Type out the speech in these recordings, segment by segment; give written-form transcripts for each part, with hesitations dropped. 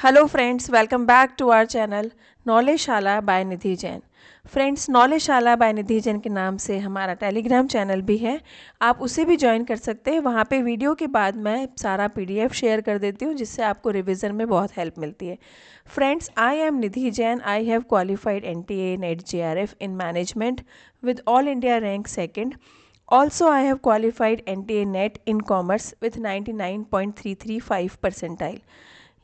Hello friends, welcome back to our channel Knowledgeshala by Nidhi Jain. Friends, Knowledgeshala by Nidhi Jain के नाम से हमारा टेलीग्राम चैनल भी है, आप उसे भी ज्वाइन कर सकते हैं। वहाँ पे वीडियो के बाद मैं सारा पीडीएफ शेयर कर देती हूँ, जिससे आपको रिवीजन में बहुत हेल्प मिलती है। Friends, I am Nidhi Jain. I have qualified NTA NET JRF in management with all India rank second. Also, I have qualified NTA NET in commerce with 99.335 percentile.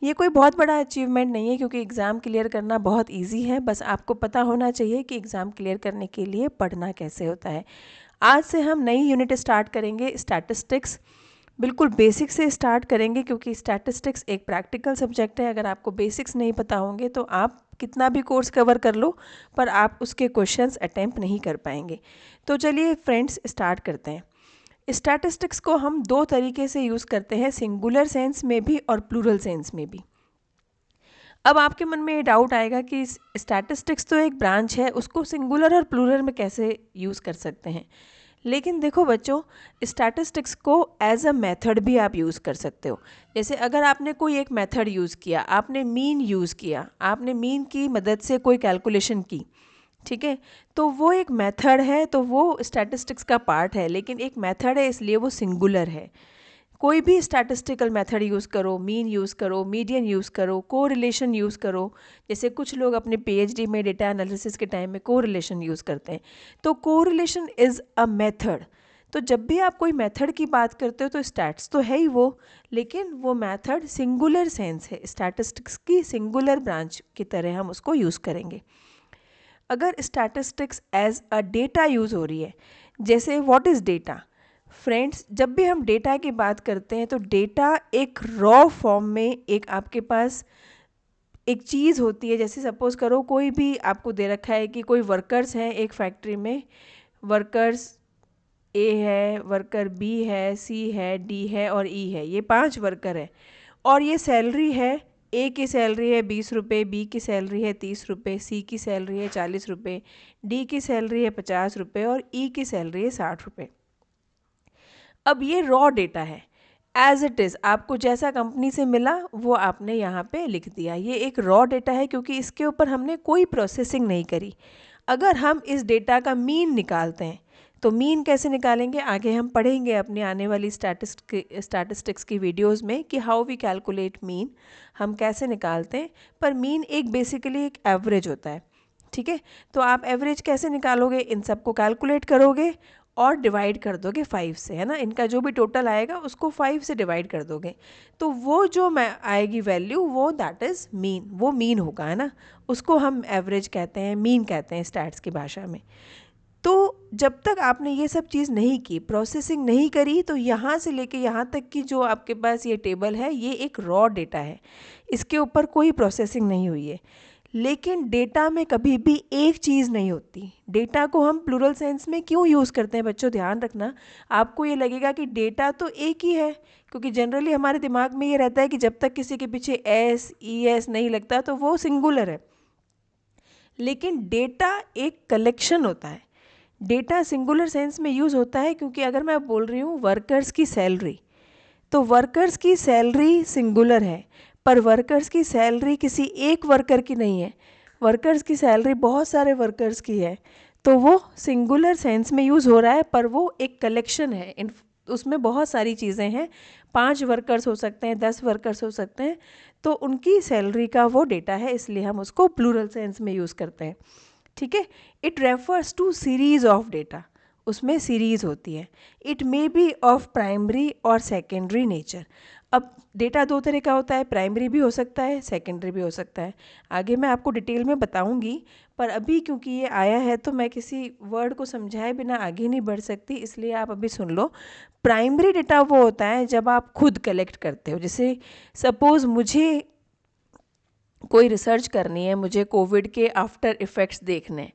ये कोई बहुत बड़ा अचीवमेंट नहीं है, क्योंकि एग्ज़ाम क्लियर करना बहुत इजी है। बस आपको पता होना चाहिए कि एग्ज़ाम क्लियर करने के लिए पढ़ना कैसे होता है। आज से हम नई यूनिट स्टार्ट करेंगे, स्टैटिस्टिक्स। बिल्कुल बेसिक से स्टार्ट करेंगे, क्योंकि स्टैटिस्टिक्स एक प्रैक्टिकल सब्जेक्ट है। अगर आपको बेसिक्स नहीं पता होंगे तो आप कितना भी कोर्स कवर कर लो, पर आप उसके क्वेश्चंस अटेम्प्ट नहीं कर पाएंगे। तो चलिए फ्रेंड्स, स्टार्ट करते हैं। स्टैटिस्टिक्स को हम दो तरीके से यूज़ करते हैं, सिंगुलर सेंस में भी और प्लूरल सेंस में भी। अब आपके मन में ये डाउट आएगा कि स्टैटिस्टिक्स तो एक ब्रांच है, उसको सिंगुलर और प्लूरल में कैसे यूज़ कर सकते हैं। लेकिन देखो बच्चों, स्टैटिस्टिक्स को एज अ मेथड भी आप यूज़ कर सकते हो। जैसे अगर आपने कोई एक मेथड यूज़ किया, आपने मीन यूज़ किया, आपने मीन की मदद से कोई कैलकुलेशन की, ठीक है, तो वो एक मेथड है, तो वो स्टैटिस्टिक्स का पार्ट है। लेकिन एक मेथड है, इसलिए वो सिंगुलर है। कोई भी स्टैटिस्टिकल मेथड यूज़ करो, मीन यूज़ करो, मीडियन यूज़ करो, कोरिलेशन यूज़ करो। जैसे कुछ लोग अपने PhD में डेटा एनालिसिस के टाइम में कोरिलेशन यूज़ करते हैं, तो कोरिलेशन इज़ अ मेथड। तो जब भी आप कोई मेथड की बात करते हो तो स्टैट्स तो है ही वो, लेकिन वो मेथड सिंगुलर सेंस है, स्टैटिस्टिक्स की सिंगुलर ब्रांच की तरह हम उसको यूज़ करेंगे। अगर statistics as a data use हो रही है, जैसे व्हाट इज़ डेटा। फ्रेंड्स, जब भी हम डेटा की बात करते हैं तो डेटा एक रॉ फॉर्म में एक आपके पास एक चीज़ होती है। जैसे सपोज़ करो, कोई भी आपको दे रखा है कि कोई वर्कर्स हैं एक फैक्ट्री में, वर्कर्स A है, वर्कर B है, C है, D है और E है। ये 5 वर्कर है और ये सैलरी है। A की सैलरी है 20 रुपये, B की सैलरी है 30 रुपये, C की सैलरी है 40 रुपये, D की सैलरी है 50 रुपये और E की सैलरी है 60 रुपये। अब ये रॉ डेटा है, एज इट इज़ आपको जैसा कंपनी से मिला वो आपने यहाँ पे लिख दिया। ये एक रॉ डेटा है, क्योंकि इसके ऊपर हमने कोई प्रोसेसिंग नहीं करी। अगर हम इस डेटा का मीन निकालते हैं, तो मीन कैसे निकालेंगे आगे हम पढ़ेंगे अपनी आने वाली स्टैटिस्टिक्स की वीडियोस में, कि हाउ वी कैलकुलेट मीन, हम कैसे निकालते हैं। पर मीन एक बेसिकली एक एवरेज होता है, ठीक है। तो आप एवरेज कैसे निकालोगे, इन सबको कैलकुलेट करोगे और डिवाइड कर दोगे 5 से, है ना। इनका जो भी टोटल आएगा उसको 5 से डिवाइड कर दोगे, तो वो जो मैं आएगी वैल्यू, वो दैट इज़ मीन, वो मीन होगा, है ना। उसको हम एवरेज कहते हैं, मीन कहते हैं स्टैट्स की भाषा में। तो जब तक आपने ये सब चीज़ नहीं की, प्रोसेसिंग नहीं करी, तो यहाँ से लेके यहाँ तक की जो आपके पास ये टेबल है, ये एक रॉ डेटा है, इसके ऊपर कोई प्रोसेसिंग नहीं हुई है। लेकिन डेटा में कभी भी एक चीज़ नहीं होती। डेटा को हम प्लूरल सेंस में क्यों यूज़ करते हैं बच्चों, ध्यान रखना। आपको ये लगेगा कि डेटा तो एक ही है, क्योंकि जनरली हमारे दिमाग में ये रहता है कि जब तक किसी के पीछे SES नहीं लगता तो वो सिंगुलर है। लेकिन डेटा एक कलेक्शन होता है। डेटा सिंगुलर सेंस में यूज़ होता है, क्योंकि अगर मैं बोल रही हूँ वर्कर्स की सैलरी, तो वर्कर्स की सैलरी सिंगुलर है, पर वर्कर्स की सैलरी किसी एक वर्कर की नहीं है, वर्कर्स की सैलरी बहुत सारे वर्कर्स की है। तो वो सिंगुलर सेंस में यूज़ हो रहा है, पर वो एक कलेक्शन है, उसमें बहुत सारी चीज़ें हैं। 5 वर्कर्स हो सकते हैं, 10 वर्कर्स हो सकते हैं, तो उनकी सैलरी का वो डेटा है, इसलिए हम उसको प्लूरल सेंस में यूज़ करते हैं, ठीक है। It refers to series of data, उसमें सीरीज होती है। It may be of primary और सेकेंडरी नेचर। अब डेटा दो तरह का होता है, प्राइमरी भी हो सकता है, सेकेंडरी भी हो सकता है। आगे मैं आपको डिटेल में बताऊंगी, पर अभी क्योंकि ये आया है तो मैं किसी वर्ड को समझाए बिना आगे नहीं बढ़ सकती, इसलिए आप अभी सुन लो। प्राइमरी डेटा वो होता है जब आप खुद कलेक्ट करते हो। जैसे सपोज़ मुझे कोई रिसर्च करनी है, मुझे कोविड के आफ्टर इफ़ेक्ट्स देखने हैं,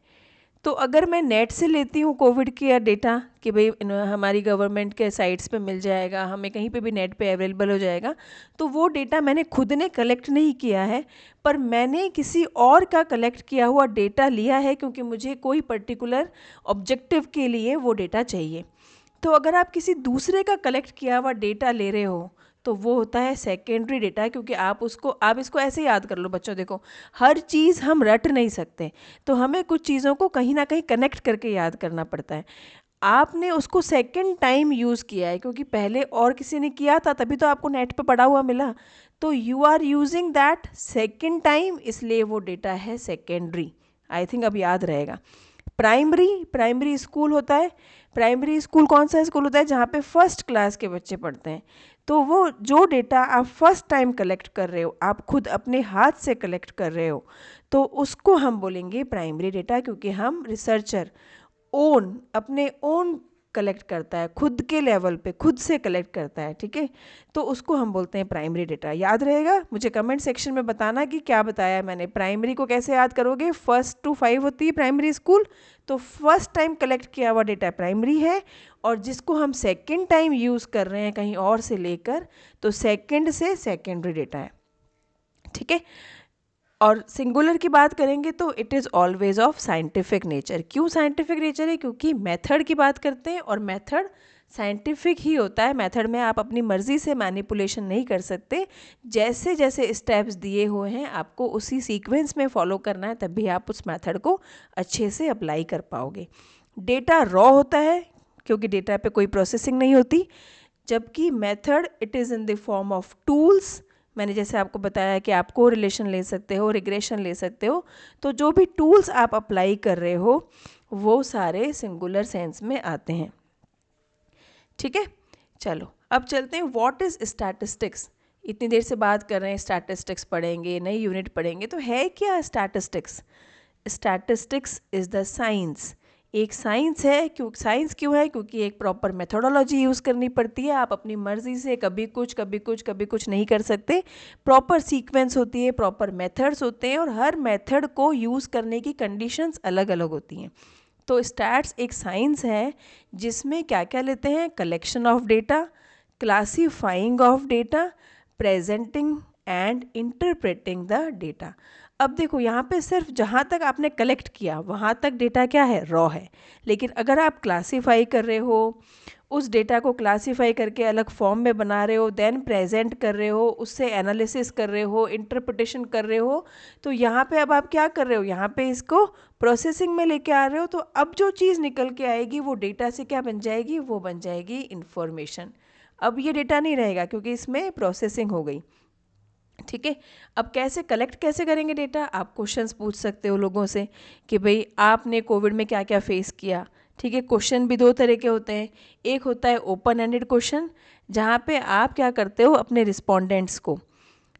तो अगर मैं नेट से लेती हूँ कोविड के डेटा कि भाई हमारी गवर्नमेंट के साइट्स पे मिल जाएगा, हमें कहीं पे भी नेट पे अवेलेबल हो जाएगा, तो वो डेटा मैंने खुद ने कलेक्ट नहीं किया है, पर मैंने किसी और का कलेक्ट किया हुआ डेटा लिया है, क्योंकि मुझे कोई पर्टिकुलर ऑब्जेक्टिव के लिए वो डेटा चाहिए। तो अगर आप किसी दूसरे का कलेक्ट किया हुआ डेटा ले रहे हो, तो वो होता है सेकेंडरी डेटा, क्योंकि आप इसको ऐसे याद कर लो बच्चों। देखो, हर चीज़ हम रट नहीं सकते, तो हमें कुछ चीज़ों को कहीं ना कहीं कनेक्ट करके याद करना पड़ता है। आपने उसको सेकंड टाइम यूज़ किया है, क्योंकि पहले और किसी ने किया था तभी तो आपको नेट पे पड़ा हुआ मिला, तो you are using that second time, इसलिए वो डेटा है सेकेंडरी। आई थिंक अब याद रहेगा। प्राइमरी स्कूल होता है। प्राइमरी स्कूल कौन सा स्कूल होता है? जहाँ पे फर्स्ट क्लास के बच्चे पढ़ते हैं। तो वो जो डेटा आप फर्स्ट टाइम कलेक्ट कर रहे हो, आप खुद अपने हाथ से कलेक्ट कर रहे हो, तो उसको हम बोलेंगे प्राइमरी डेटा, क्योंकि हम रिसर्चर अपने ओन कलेक्ट करता है, खुद के लेवल पे खुद से कलेक्ट करता है, ठीक है। तो उसको हम बोलते हैं प्राइमरी डेटा। याद रहेगा? मुझे कमेंट सेक्शन में बताना कि क्या बताया मैंने। प्राइमरी को कैसे याद करोगे? 1 to 5 होती है प्राइमरी स्कूल, तो फर्स्ट टाइम कलेक्ट किया हुआ डेटा प्राइमरी है, और जिसको हम सेकेंड टाइम यूज़ कर रहे हैं कहीं और से लेकर, तो सेकेंड से सेकेंडरी डेटा है, ठीक है। और सिंगुलर की बात करेंगे तो it is always of scientific nature. क्यों साइंटिफिक नेचर है? क्योंकि मेथड की बात करते हैं, और मेथड साइंटिफिक ही होता है। मेथड में आप अपनी मर्ज़ी से मैनिपुलेशन नहीं कर सकते। जैसे जैसे स्टेप्स दिए हुए हैं आपको उसी सीक्वेंस में फॉलो करना है, तभी आप उस मेथड को अच्छे से अप्लाई कर पाओगे। डेटा रॉ होता है, क्योंकि डेटा पे कोई प्रोसेसिंग नहीं होती, जबकि method it is in the form of tools. मैंने जैसे आपको बताया कि आप कोरिलेशन ले सकते हो, रिग्रेशन ले सकते हो, तो जो भी टूल्स आप अप्लाई कर रहे हो वो सारे सिंगुलर सेंस में आते हैं, ठीक है। चलो अब चलते हैं, व्हाट इज़ स्टैटिस्टिक्स। इतनी देर से बात कर रहे हैं स्टैटिस्टिक्स पढ़ेंगे, नई यूनिट पढ़ेंगे, तो है क्या statistics? Statistics is the science. एक साइंस है। साइंस क्यों है? क्योंकि एक प्रॉपर मेथोडोलॉजी यूज़ करनी पड़ती है। आप अपनी मर्ज़ी से कभी कुछ नहीं कर सकते। प्रॉपर सीक्वेंस होती है, प्रॉपर मेथड्स होते हैं, और हर मेथड को यूज़ करने की कंडीशंस अलग अलग होती हैं। तो स्टैट्स एक साइंस है जिसमें क्या क्या लेते हैं? Collection of data, classifying of data, presenting and interpreting the data. अब देखो, यहाँ पे सिर्फ जहाँ तक आपने कलेक्ट किया वहाँ तक डेटा क्या है? रॉ है। लेकिन अगर आप क्लासीफाई कर रहे हो, उस डेटा को क्लासीफाई करके अलग फॉर्म में बना रहे हो, देन प्रेजेंट कर रहे हो, उससे एनालिसिस कर रहे हो, इंटरप्रिटेशन कर रहे हो, तो यहाँ पे अब आप क्या कर रहे हो? यहाँ पे इसको प्रोसेसिंग में लेके आ रहे हो। तो अब जो चीज़ निकल के आएगी वो डेटा से क्या बन जाएगी? वो बन जाएगी इंफॉर्मेशन। अब ये डेटा नहीं रहेगा, क्योंकि इसमें प्रोसेसिंग हो गई, ठीक है। अब कैसे करेंगे डेटा? आप क्वेश्चंस पूछ सकते हो लोगों से कि भाई आपने कोविड में क्या क्या फेस किया, ठीक है। क्वेश्चन भी 2 तरह के होते हैं। एक होता है ओपन एंडेड क्वेश्चन, जहाँ पे आप क्या करते हो? अपने रिस्पोंडेंट्स को,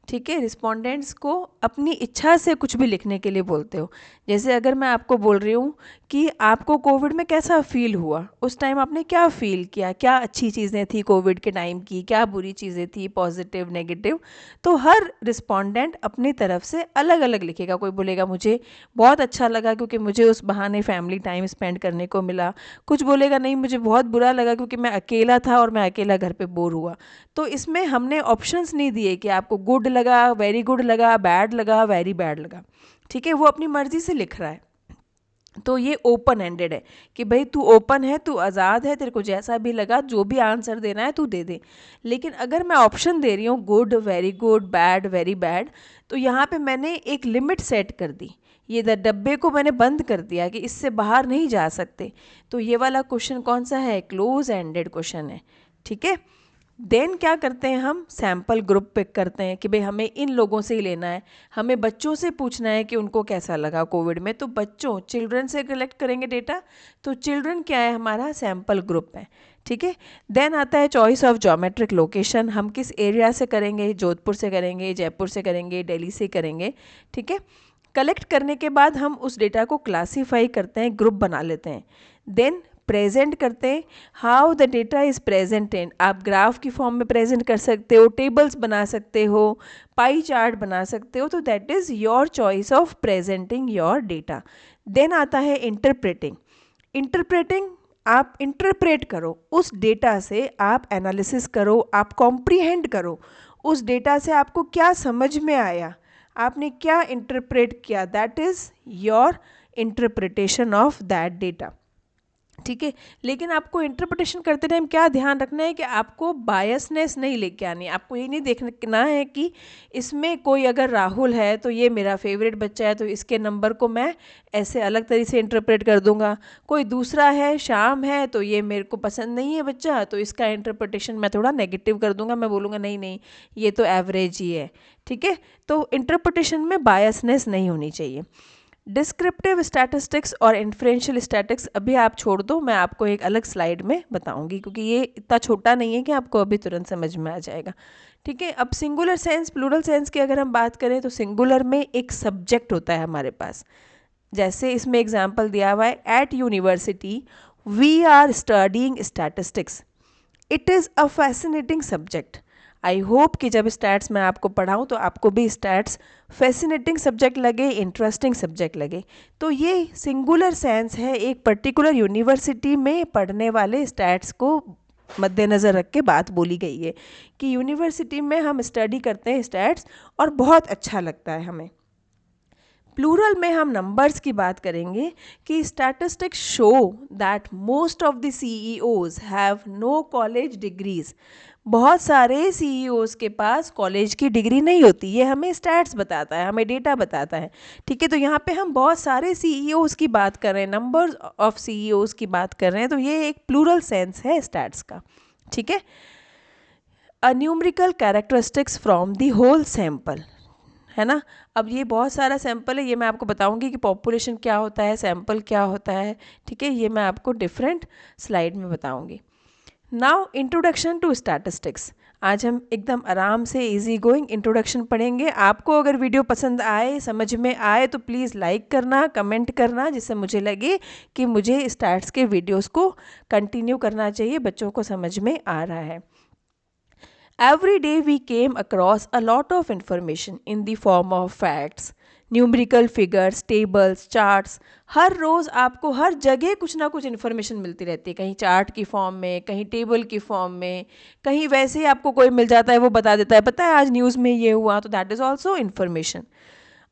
ठीक है, रिस्पोंडेंट्स को अपनी इच्छा से कुछ भी लिखने के लिए बोलते हो। जैसे अगर मैं आपको बोल रही हूँ कि आपको कोविड में कैसा फील हुआ, उस टाइम आपने क्या फ़ील किया, क्या अच्छी चीज़ें थी कोविड के टाइम की, क्या बुरी चीज़ें थी, पॉजिटिव नेगेटिव, तो हर रिस्पोंडेंट अपनी तरफ से अलग अलग लिखेगा। कोई बोलेगा मुझे बहुत अच्छा लगा क्योंकि मुझे उस बहाने फैमिली टाइम स्पेंड करने को मिला। कुछ बोलेगा नहीं मुझे बहुत बुरा लगा क्योंकि मैं अकेला था और मैं अकेला घर पे बोर हुआ। तो इसमें हमने ऑप्शंस नहीं दिए कि आपको गुड लगा, वेरी गुड लगा, बैड लगा, वेरी बैड लगा, ठीक है। वो अपनी मर्ज़ी से लिख रहा है। तो ये ओपन एंडेड है कि भाई तू ओपन है, तू आज़ाद है, तेरे को जैसा भी लगा जो भी आंसर देना है तू दे दे। लेकिन अगर मैं ऑप्शन दे रही हूँ good, very good, bad, very bad, तो यहाँ पे मैंने एक लिमिट सेट कर दी। ये डब्बे को मैंने बंद कर दिया कि इससे बाहर नहीं जा सकते। तो ये वाला क्वेश्चन कौन सा है? क्लोज एंडेड क्वेश्चन है, ठीक है। देन क्या करते हैं हम? सैम्पल ग्रुप पिक करते हैं कि भाई हमें इन लोगों से ही लेना है, हमें बच्चों से पूछना है कि उनको कैसा लगा कोविड में। तो बच्चों, चिल्ड्रन से कलेक्ट करेंगे डेटा। तो चिल्ड्रन क्या है? हमारा सैम्पल ग्रुप है, ठीक है। देन आता है चॉइस ऑफ ज्योमेट्रिक लोकेशन। हम किस एरिया से करेंगे? जोधपुर से करेंगे, जयपुर से करेंगे, दिल्ली से करेंगे, ठीक है। कलेक्ट करने के बाद हम उस डेटा को क्लासीफाई करते हैं, ग्रुप बना लेते हैं। देन प्रेजेंट करते हैं। How the data is present in, आप ग्राफ की फॉर्म में प्रेजेंट कर सकते हो, टेबल्स बना सकते हो, पाई चार्ट बना सकते हो। तो that is your choice of presenting your data. Then आता है इंटरप्रेटिंग। इंटरप्रेटिंग, आप इंटरप्रेट करो उस डेटा से, आप एनालिसिस करो, आप कॉम्प्रीहेंड करो उस डेटा से आपको क्या समझ में आया, आपने क्या इंटरप्रेट किया, that is your interpretation of that data, ठीक है। लेकिन आपको इंटरप्रिटेशन करते टाइम क्या ध्यान रखना है कि आपको बायसनेस नहीं लेके आनी है। आपको ये नहीं देखना है कि इसमें कोई अगर राहुल है तो ये मेरा फेवरेट बच्चा है तो इसके नंबर को मैं ऐसे अलग तरीके से इंटरप्रेट कर दूंगा। कोई दूसरा है श्याम है तो ये मेरे को पसंद नहीं है बच्चा, तो इसका इंटरप्रिटेशन मैं थोड़ा नेगेटिव कर दूंगा। मैं बोलूँगा नहीं नहीं ये तो एवरेज ही है। ठीक है, तो इंटरप्रिटेशन में बायसनेस नहीं होनी चाहिए। डिस्क्रिप्टिव स्टैटिस्टिक्स और इन्फ्रेंशियल स्टैटिक्स अभी आप छोड़ दो, मैं आपको एक अलग स्लाइड में बताऊंगी क्योंकि ये इतना छोटा नहीं है कि आपको अभी तुरंत समझ में आ जाएगा। ठीक है, अब सिंगुलर सेंस प्लूरल सेंस की अगर हम बात करें तो सिंगुलर में एक सब्जेक्ट होता है हमारे पास। जैसे इसमें एग्जाम्पल दिया हुआ है, at university we are studying statistics, it is a fascinating subject. I hope कि जब स्टैट्स मैं आपको पढ़ाऊँ तो आपको भी स्टैट्स फैसिनेटिंग सब्जेक्ट लगे, इंटरेस्टिंग सब्जेक्ट लगे। तो ये सिंगुलर सेंस है, एक पर्टिकुलर यूनिवर्सिटी में पढ़ने वाले स्टैट्स को मद्देनज़र रख के बात बोली गई है कि यूनिवर्सिटी में हम स्टडी करते हैं स्टैट्स और बहुत अच्छा लगता है हमें। प्लूरल में हम नंबर्स की बात करेंगे कि statistics show that most of the CEOs have no college degrees. बहुत सारे CEOs के पास कॉलेज की डिग्री नहीं होती, ये हमें स्टैट्स बताता है, हमें डेटा बताता है। ठीक है, तो यहाँ पे हम बहुत सारे CEOs की बात कर रहे हैं, नंबर्स ऑफ CEOs की बात कर रहे हैं, तो ये एक प्लूरल सेंस है स्टैट्स का। ठीक है, a numerical characteristics from the whole sample, है ना। अब ये बहुत सारा सैम्पल है, ये मैं आपको बताऊंगी कि पॉपुलेशन क्या होता है, सैम्पल क्या होता है। ठीक है, ये मैं आपको डिफरेंट स्लाइड में बताऊंगी। Now introduction to statistics. आज हम एकदम आराम से इजी गोइंग इंट्रोडक्शन पढ़ेंगे। आपको अगर वीडियो पसंद आए, समझ में आए तो प्लीज़ लाइक करना, कमेंट करना, जिससे मुझे लगे कि मुझे स्टैट्स के वीडियोस को कंटिन्यू करना चाहिए, बच्चों को समझ में आ रहा है। Every day we came across a lot of information in the form of facts, numerical figures, tables, charts. हर रोज़ आपको हर जगह कुछ ना कुछ इन्फॉर्मेशन मिलती रहती है, कहीं चार्ट की फॉर्म में, कहीं टेबल की फॉर्म में, कहीं वैसे ही आपको कोई मिल जाता है, वो बता देता है पता है आज न्यूज़ में ये हुआ, तो दैट इज़ ऑल्सो इन्फॉर्मेशन।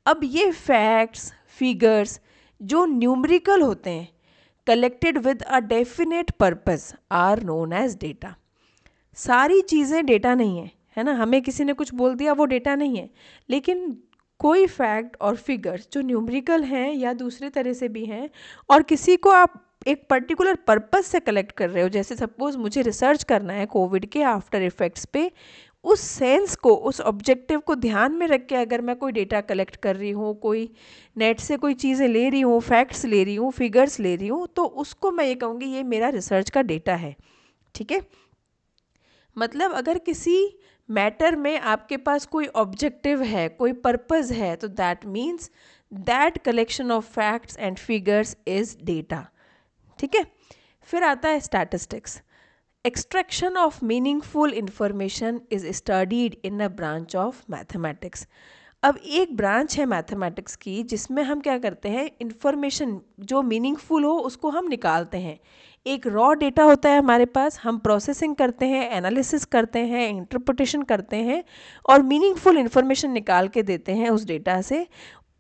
अब ये फैक्ट्स, फिगर्स जो न्यूमेरिकल होते हैं, collected with a definite purpose, are known as data. सारी चीज़ें डेटा नहीं है ना, हमें किसी ने कुछ बोल दिया वो डेटा नहीं है, लेकिन कोई फैक्ट और फिगर्स जो न्यूमेरिकल हैं या दूसरे तरह से भी हैं और किसी को आप एक पर्टिकुलर पर्पस से कलेक्ट कर रहे हो, जैसे सपोज मुझे रिसर्च करना है कोविड के आफ्टर इफ़ेक्ट्स पे, उस सेंस को, उस ऑब्जेक्टिव को ध्यान में रख के अगर मैं कोई डेटा कलेक्ट कर रही हूँ, कोई नेट से कोई चीज़ें ले रही हूँ, फैक्ट्स ले रही हूँ, फिगर्स ले रही हूँ, तो उसको मैं ये कहूँगी ये मेरा रिसर्च का डेटा है। ठीक है, मतलब अगर किसी मैटर में आपके पास कोई ऑब्जेक्टिव है, कोई पर्पस है, तो that means that collection of facts and figures is data. ठीक है, फिर आता है statistics. Extraction of meaningful information is studied in a branch of mathematics. अब एक ब्रांच है मैथमेटिक्स की जिसमें हम क्या करते हैं, इंफॉर्मेशन जो मीनिंगफुल हो उसको हम निकालते हैं। एक रॉ डेटा होता है हमारे पास, हम प्रोसेसिंग करते हैं, एनालिसिस करते हैं, इंटरप्रिटेशन करते हैं और मीनिंगफुल इंफॉर्मेशन निकाल के देते हैं उस डेटा से।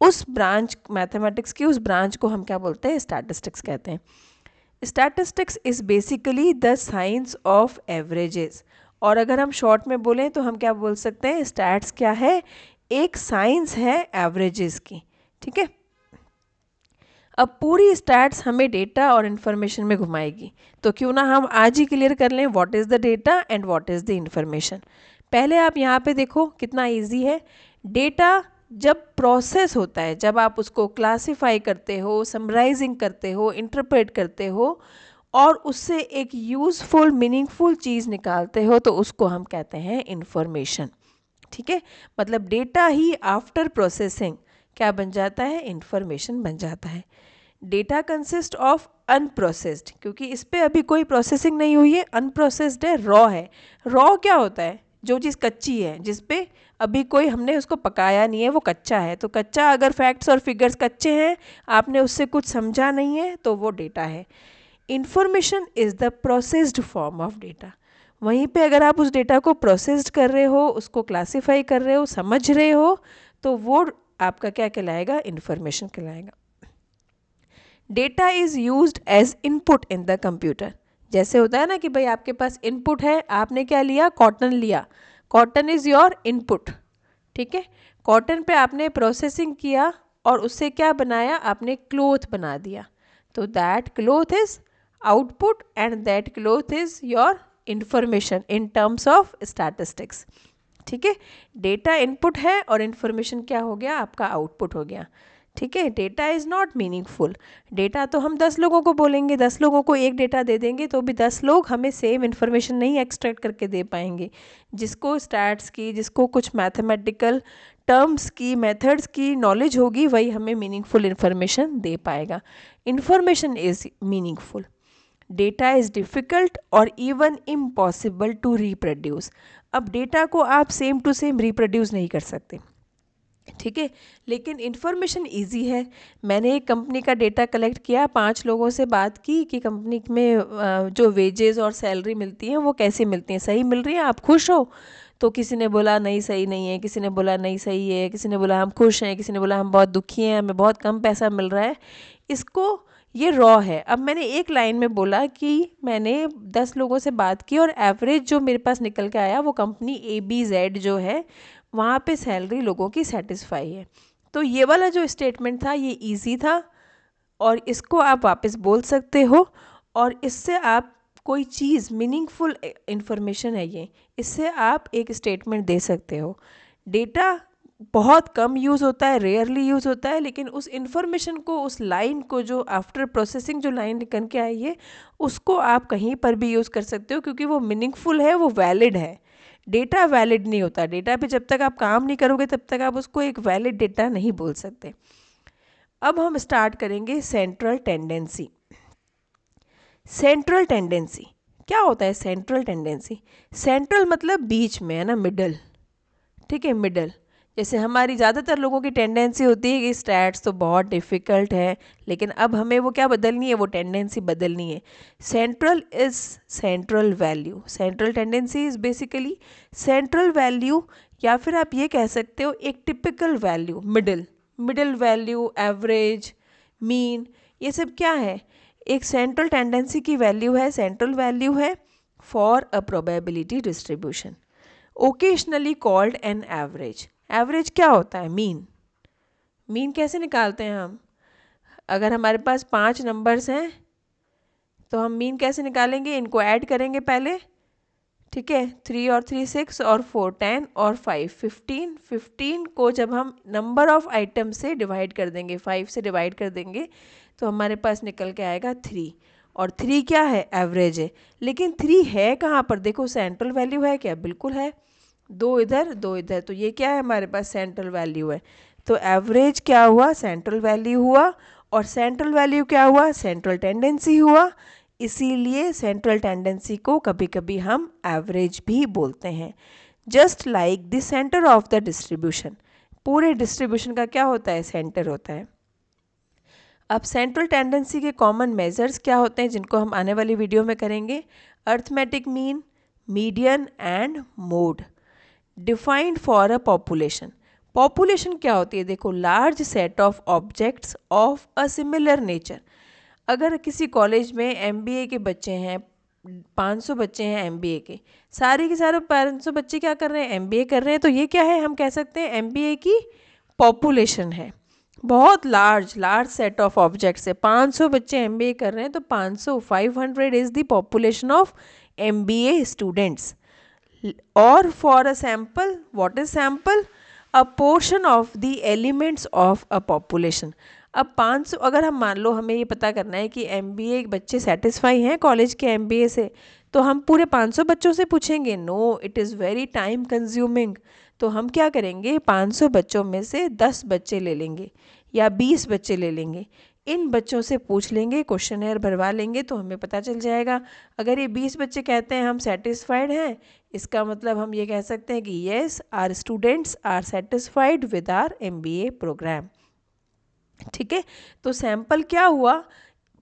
उस ब्रांच मैथमेटिक्स की उस ब्रांच को हम क्या बोलते हैं, स्टैटिस्टिक्स कहते हैं। Statistics is basically the science of averages, और अगर हम शॉर्ट में बोलें तो हम क्या बोल सकते हैं, स्टैट्स क्या है, एक साइंस है एवरेजेस की। ठीक है, अब पूरी स्टैट्स हमें डेटा और इन्फॉर्मेशन में घुमाएगी, तो क्यों ना हम आज ही क्लियर कर लें what is the data and what is the information. पहले आप यहाँ पे देखो कितना इजी है। डेटा जब प्रोसेस होता है, जब आप उसको क्लासीफाई करते हो, समराइजिंग करते हो, इंटरप्रेट करते हो और उससे एक यूज़फुल मीनिंगफुल चीज़ निकालते हो, तो उसको हम कहते हैं इन्फॉर्मेशन। ठीक है, मतलब डेटा ही आफ्टर प्रोसेसिंग क्या बन जाता है, इन्फॉर्मेशन बन जाता है। डेटा कंसिस्ट ऑफ अनप्रोसेस्ड, क्योंकि इस पर अभी कोई प्रोसेसिंग नहीं हुई है, अनप्रोसेस्ड है, रॉ है। रॉ क्या होता है, जो चीज़ कच्ची है, जिस पे अभी कोई हमने उसको पकाया नहीं है, वो कच्चा है। तो कच्चा अगर फैक्ट्स और फिगर्स कच्चे हैं, आपने उससे कुछ समझा नहीं है, तो वो डेटा है। Information is the processed form of data. वहीं पे अगर आप उस डेटा को प्रोसेस्ड कर रहे हो, उसको क्लासीफाई कर रहे हो, समझ रहे हो, तो वो आपका क्या कहलाएगा, इन्फॉर्मेशन कहलाएगा। Data is used as input in the computer. जैसे होता है ना कि भाई आपके पास इनपुट है, आपने क्या लिया, कॉटन लिया, कॉटन इज़ योर इनपुट, ठीक है। कॉटन पे आपने प्रोसेसिंग किया और उससे क्या बनाया, आपने क्लोथ बना दिया, तो that cloth is output and that cloth is your information in terms of statistics, ठीक है। डेटा इनपुट है और इन्फॉर्मेशन क्या हो गया, आपका आउटपुट हो गया, ठीक है। Data is not meaningful. Data तो हम 10 लोगों को बोलेंगे, 10 लोगों को एक डेटा दे देंगे तो भी 10 लोग हमें सेम इन्फॉर्मेशन नहीं एक्सट्रैक्ट करके दे पाएंगे। जिसको स्टैट्स की, जिसको कुछ मैथमेटिकल टर्म्स की, मेथड्स की नॉलेज होगी, वही हमें मीनिंगफुल इन्फॉर्मेशन दे पाएगा। Information is meaningful. Data is difficult और इवन इम्पॉसिबल टू रिप्रोड्यूस। अब डेटा को आप सेम टू सेम रिप्रोड्यूस नहीं कर सकते, ठीक है, लेकिन इन्फॉर्मेशन इजी है। मैंने एक कंपनी का डेटा कलेक्ट किया, 5 लोगों से बात की कि कंपनी में जो वेजेस और सैलरी मिलती हैं वो कैसी मिलती हैं, सही मिल रही है, आप खुश हो? तो किसी ने बोला नहीं सही नहीं है, किसी ने बोला नहीं सही है, किसी ने बोला हम खुश हैं, किसी ने बोला हम बहुत दुखी हैं, हमें बहुत कम पैसा मिल रहा है। इसको, ये रॉ है। अब मैंने एक लाइन में बोला कि मैंने 10 लोगों से बात की और एवरेज जो मेरे पास निकल के आया वो कंपनी ABZ जो है वहाँ पे सैलरी लोगों की सेटिस्फाई है। तो ये वाला जो स्टेटमेंट था ये इजी था और इसको आप वापस बोल सकते हो और इससे आप कोई चीज़ मीनिंगफुल इंफॉर्मेशन है ये, इससे आप एक स्टेटमेंट दे सकते हो। डेटा बहुत कम यूज़ होता है, रेयरली यूज़ होता है, लेकिन उस इंफॉर्मेशन को, उस लाइन को जो आफ्टर प्रोसेसिंग जो लाइन निकल के आई है उसको आप कहीं पर भी यूज़ कर सकते हो क्योंकि वो मीनिंगफुल है, वो वैलिड है। डेटा वैलिड नहीं होता, डेटा पे जब तक आप काम नहीं करोगे तब तक आप उसको एक वैलिड डेटा नहीं बोल सकते। अब हम स्टार्ट करेंगे सेंट्रल टेंडेंसी। सेंट्रल टेंडेंसी क्या होता है? सेंट्रल टेंडेंसी, सेंट्रल मतलब बीच में है ना, मिडल, ठीक है, मिडल। जैसे हमारी ज़्यादातर लोगों की टेंडेंसी होती है कि स्टैट्स तो बहुत डिफ़िकल्ट है, लेकिन अब हमें वो क्या बदलनी है, वो टेंडेंसी बदलनी है। Central is central value, central tendency is basically central value, या फिर आप ये कह सकते हो एक typical value, middle, middle value, average, mean, ये सब क्या है, एक सेंट्रल टेंडेंसी की वैल्यू है, सेंट्रल वैल्यू है for a probability distribution, occasionally called an average. Average क्या होता है? मीन। मीन कैसे निकालते हैं हम? अगर हमारे पास 5 नंबर्स हैं तो हम मीन कैसे निकालेंगे? इनको ऐड करेंगे पहले, ठीक है, 3 और 3 6 और 4 10 और 5 15। 15 को जब हम नंबर ऑफ आइटम से डिवाइड कर देंगे, 5 से डिवाइड कर देंगे, तो हमारे पास निकल के आएगा 3। और 3 क्या है? एवरेज है। लेकिन 3 है कहाँ पर? देखो सेंट्रल वैल्यू है क्या? बिल्कुल है, 2 इधर 2 इधर, तो ये क्या है हमारे पास? सेंट्रल वैल्यू है। तो एवरेज क्या हुआ? सेंट्रल वैल्यू हुआ। और सेंट्रल वैल्यू क्या हुआ? सेंट्रल टेंडेंसी हुआ। इसीलिए सेंट्रल टेंडेंसी को कभी कभी हम एवरेज भी बोलते हैं। Just like the centre of the distribution, पूरे डिस्ट्रीब्यूशन का क्या होता है? सेंटर होता है। अब सेंट्रल टेंडेंसी के कॉमन मेजर्स क्या होते हैं जिनको हम आने वाली वीडियो में करेंगे? Arithmetic mean, median and mode. Defined for a population, population क्या होती है? देखो, large set of objects of a similar nature. अगर किसी कॉलेज में MBA के बच्चे हैं, 500 बच्चे हैं MBA के, सारे के सारे 500 बच्चे क्या कर रहे हैं? MBA कर रहे हैं, तो ये क्या है? हम कह सकते हैं MBA की पॉपुलेशन है। बहुत लार्ज सेट ऑफ ऑब्जेक्ट्स है, 500 बच्चे MBA कर रहे हैं, तो 500 is the population of MBA students. और for a sample, what is sample? A portion of the elements of a population. अब 500, अगर हम मान लो हमें ये पता करना है कि MBA बच्चे सेटिस्फाई हैं कॉलेज के MBA से, तो हम पूरे 500 बच्चों से पूछेंगे? No, it is very time consuming. तो हम क्या करेंगे? 500 बच्चों में से 10 बच्चे ले लेंगे या 20 बच्चे ले लेंगे, इन बच्चों से पूछ लेंगे, क्वेश्चनर भरवा लेंगे, तो हमें पता चल जाएगा। अगर ये 20 बच्चे कहते हैं हम सेटिस्फाइड हैं, इसका मतलब हम ये कह सकते हैं कि yes, our students are satisfied with our MBA programme, ठीक है। तो सैंपल क्या हुआ?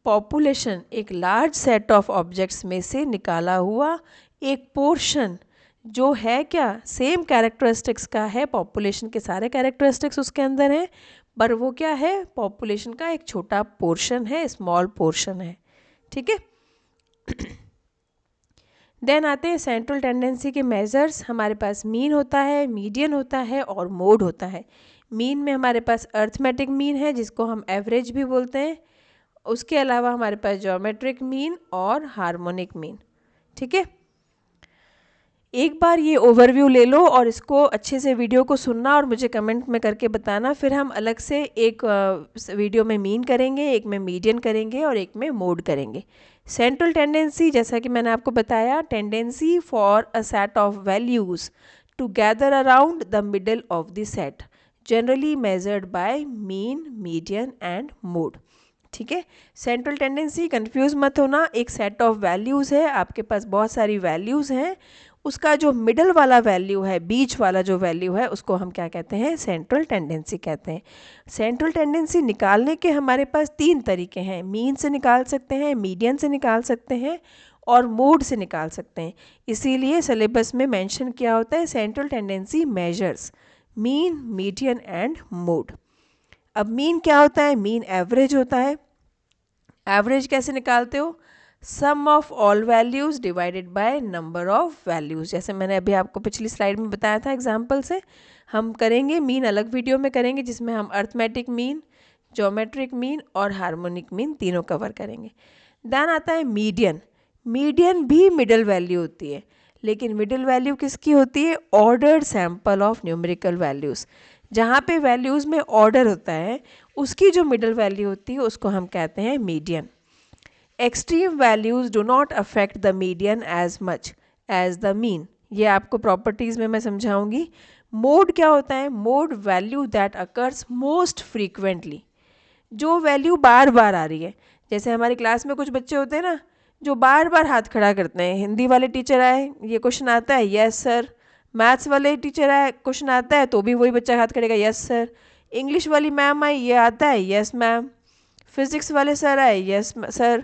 पॉपुलेशन, एक लार्ज सेट ऑफ ऑब्जेक्ट्स में से निकाला हुआ एक पोर्शन जो है क्या? सेम कैरेक्टरिस्टिक्स का है, पॉपुलेशन के सारे कैरेक्टरिस्टिक्स उसके अंदर हैं, पर वो क्या है, पॉपुलेशन का एक छोटा पोर्शन है, स्मॉल पोर्शन है, ठीक है। देन आते हैं सेंट्रल टेंडेंसी के मेजर्स। हमारे पास मीन होता है, मीडियन होता है और मोड होता है। मीन में हमारे पास अर्थमेटिक मीन है जिसको हम एवरेज भी बोलते हैं। उसके अलावा हमारे पास ज्योमेट्रिक मीन और हार्मोनिक मीन, ठीक है। एक बार ये ओवरव्यू ले लो और इसको अच्छे से वीडियो को सुनना और मुझे कमेंट में करके बताना। फिर हम अलग से एक वीडियो में मीन करेंगे, एक में मीडियन करेंगे और एक में मोड करेंगे। सेंट्रल टेंडेंसी, जैसा कि मैंने आपको बताया, tendency for a set of values to gather around the middle of the set, generally measured by mean, median and mode, ठीक है। सेंट्रल टेंडेंसी, कंफ्यूज मत होना, एक सेट ऑफ वैल्यूज़ है, आपके पास बहुत सारी वैल्यूज़ हैं, उसका जो मिडल वाला वैल्यू है, बीच वाला जो वैल्यू है, उसको हम क्या कहते हैं, सेंट्रल टेंडेंसी कहते हैं। सेंट्रल टेंडेंसी निकालने के हमारे पास 3 तरीके हैं। मीन से निकाल सकते हैं, मीडियन से निकाल सकते हैं और मोड से निकाल सकते हैं। इसीलिए सिलेबस में मेंशन किया होता है central tendency measures, mean, median and mode. अब मीन क्या होता है, मीन एवरेज होता है। एवरेज कैसे निकालते हो, sum of all values divided by number of values. जैसे मैंने अभी आपको पिछली स्लाइड में बताया था एग्जांपल से। हम करेंगे मीन अलग वीडियो में करेंगे जिसमें हम अर्थमेटिक मीन, ज्योमेट्रिक मीन और हार्मोनिक मीन तीनों कवर करेंगे। देन आता है मीडियन। मीडियन भी मिडल वैल्यू होती है, लेकिन मिडल वैल्यू किसकी होती है, ordered sample of numerical values. जहाँ पे वैल्यूज़ में ऑर्डर होता है उसकी जो मिडल वैल्यू होती है उसको हम कहते हैं median. Extreme values do not affect the median as much as the mean. ये आपको प्रॉपर्टीज़ में मैं समझाऊंगी। मोड क्या होता है, mode value that occurs most frequently, जो वैल्यू बार बार आ रही है। जैसे हमारी क्लास में कुछ बच्चे होते हैं ना जो बार बार हाथ खड़ा करते हैं। हिंदी वाले टीचर आए, ये क्वेश्चन आता है, यस सर। मैथ्स वाले टीचर आए, क्वेश्चन आता है तो भी वही बच्चा हाथ खड़ेगा, यस सर। इंग्लिश वाली मैम आई, ये आता है, यस मैम। फिज़िक्स वाले सर आए, यस सर।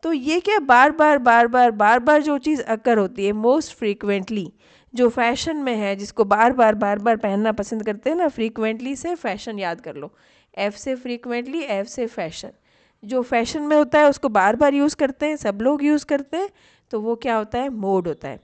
तो ये क्या, बार बार बार बार बार बार जो चीज़ अकर होती है मोस्ट फ्रीक्वेंटली, जो फैशन में है, जिसको बार बार बार बार पहनना पसंद करते हैं ना, फ्रीक्वेंटली से फैशन याद कर लो, एफ से फ्रीक्वेंटली, एफ से फैशन। जो फैशन में होता है उसको बार बार यूज़ करते हैं, सब लोग यूज़ करते हैं, तो वो क्या होता है, मोड होता है।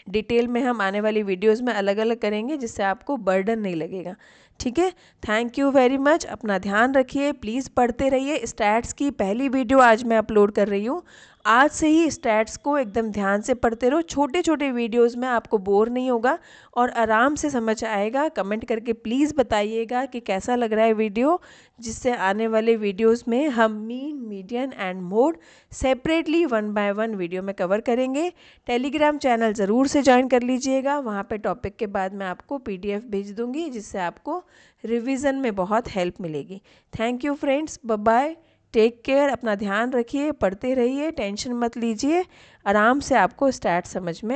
डिटेल में हम आने वाली वीडियोस में अलग अलग करेंगे जिससे आपको बर्डन नहीं लगेगा, ठीक है। Thank you very much. अपना ध्यान रखिए, प्लीज़ पढ़ते रहिए। स्टैट्स की पहली वीडियो आज मैं अपलोड कर रही हूँ। आज से ही स्टैट्स को एकदम ध्यान से पढ़ते रहो। छोटे छोटे वीडियोस में आपको बोर नहीं होगा और आराम से समझ आएगा। कमेंट करके प्लीज़ बताइएगा कि कैसा लग रहा है वीडियो, जिससे आने वाले वीडियोस में हम mean, median and mode separately 1 by 1 video में कवर करेंगे। टेलीग्राम चैनल ज़रूर से ज्वाइन कर लीजिएगा, वहाँ पे टॉपिक के बाद मैं आपको PDF भेज दूँगी जिससे आपको रिवीजन में बहुत हेल्प मिलेगी। Thank you friends, bye bye, take care, अपना ध्यान रखिए, पढ़ते रहिए, टेंशन मत लीजिए, आराम से आपको स्टैट समझ में